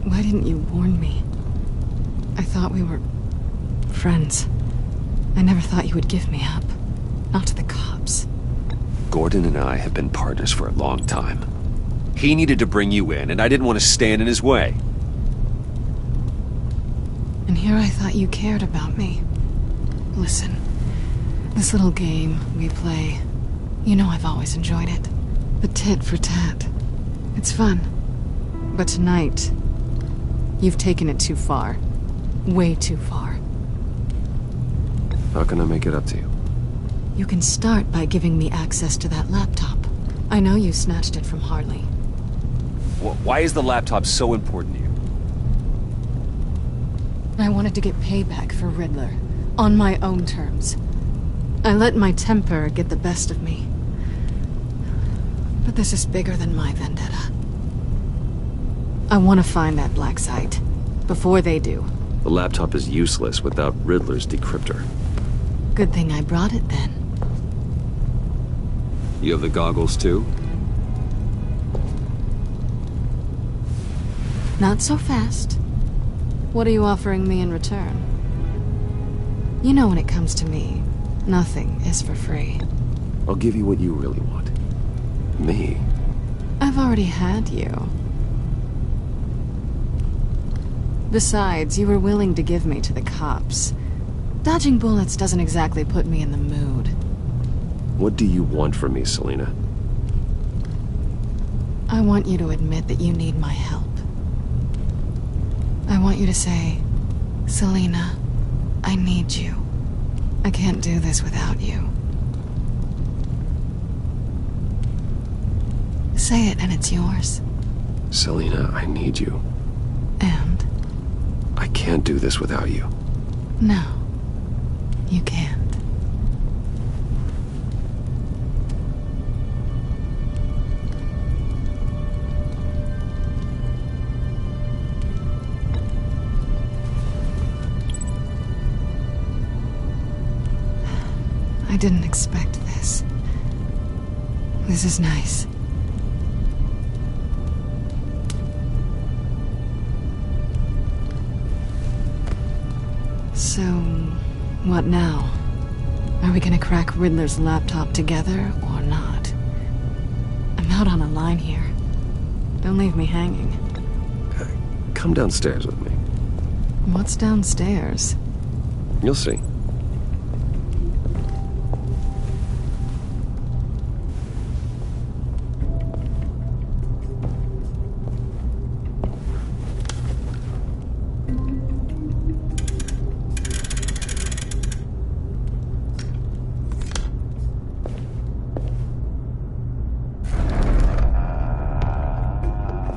Why didn't you warn me? I thought we were friends. I never thought you would give me up. Not to the cops. Gordon and I have been partners for a long time. He needed to bring you in, and I didn't want to stand in his way. And here I thought you cared about me. Listen, this little game we play, you know I've always enjoyed it. The tit for tat. It's fun. But tonight, you've taken it too far. Way too far. How can I make it up to you? You can start by giving me access to that laptop. I know you snatched it from Harley. Why is the laptop so important to you? I wanted to get payback for Riddler. On my own terms. I let my temper get the best of me. But this is bigger than my vendetta. I want to find that black site. Before they do. The laptop is useless without Riddler's decryptor. Good thing I brought it then. You have the goggles too? Not so fast. What are you offering me in return? You know when it comes to me, nothing is for free. I'll give you what you really want. Me? I've already had you. Besides, you were willing to give me to the cops. Dodging bullets doesn't exactly put me in the mood. What do you want from me, Selina? I want you to admit that you need my help. I want you to say, Selina, I need you. I can't do this without you. Say it and it's yours. Selena, I need you. And? I can't do this without you. No, you can't. I didn't expect this. This is nice. So, what now? Are we gonna crack Riddler's laptop together, or not? I'm out on a line here. Don't leave me hanging. Come downstairs with me. What's downstairs? You'll see.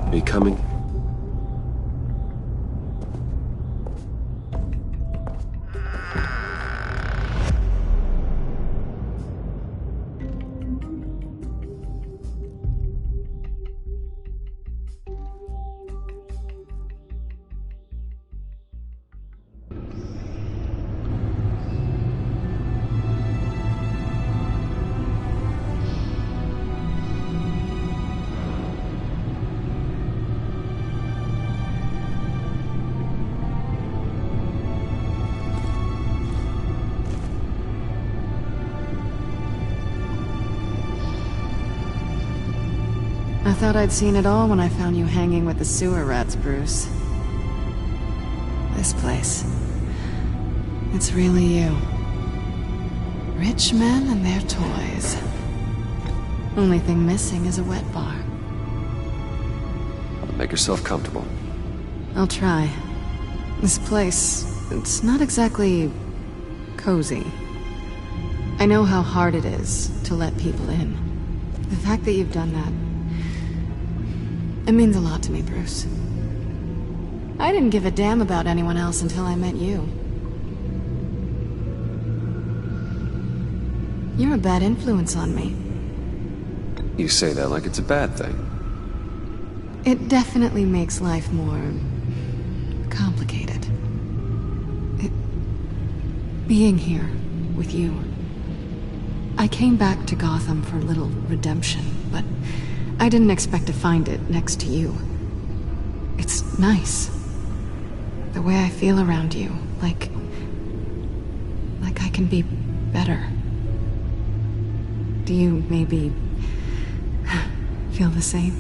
Are you coming? I thought I'd seen it all when I found you hanging with the sewer rats, Bruce. This place. It's really you. Rich men and their toys. Only thing missing is a wet bar. Make yourself comfortable. I'll try. This place, it's not exactly cozy. I know how hard it is to let people in. The fact that you've done that, it means a lot to me, Bruce. I didn't give a damn about anyone else until I met you. You're a bad influence on me. You say that like it's a bad thing. It definitely makes life more complicated. Being here with you. I came back to Gotham for a little redemption, but I didn't expect to find it next to you. It's nice. The way I feel around you, like I can be better. Do you maybe feel the same?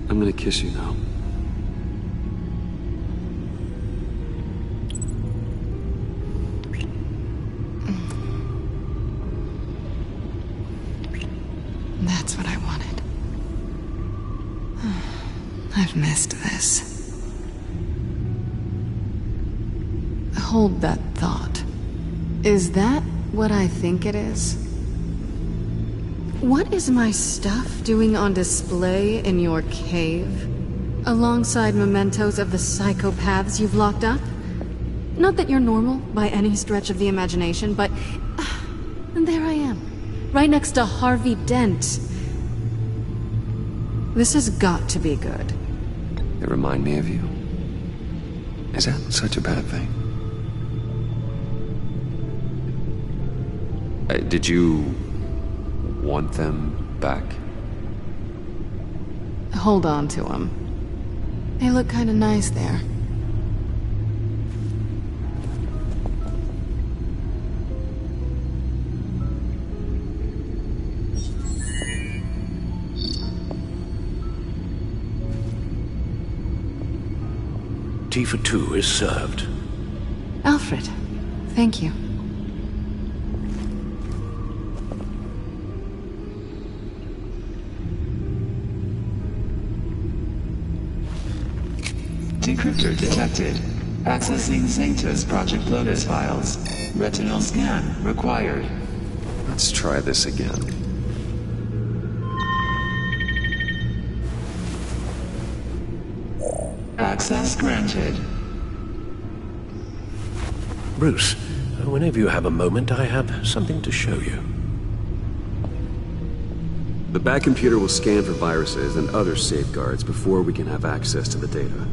I'm gonna kiss you now. That's what I wanted. I've missed this. Hold that thought. Is that what I think it is? What is my stuff doing on display in your cave? Alongside mementos of the psychopaths you've locked up? Not that you're normal by any stretch of the imagination, but... and there I am. Right next to Harvey Dent. This has got to be good. They remind me of you. Is that such a bad thing? Did you want them back? Hold on to them. They look kind of nice there. Tea for two is served. Alfred, thank you. Decryptor detected. Accessing Sanctus Project Lotus files. Retinal scan required. Let's try this again. Access granted. Bruce, whenever you have a moment, I have something to show you. The back computer will scan for viruses and other safeguards before we can have access to the data.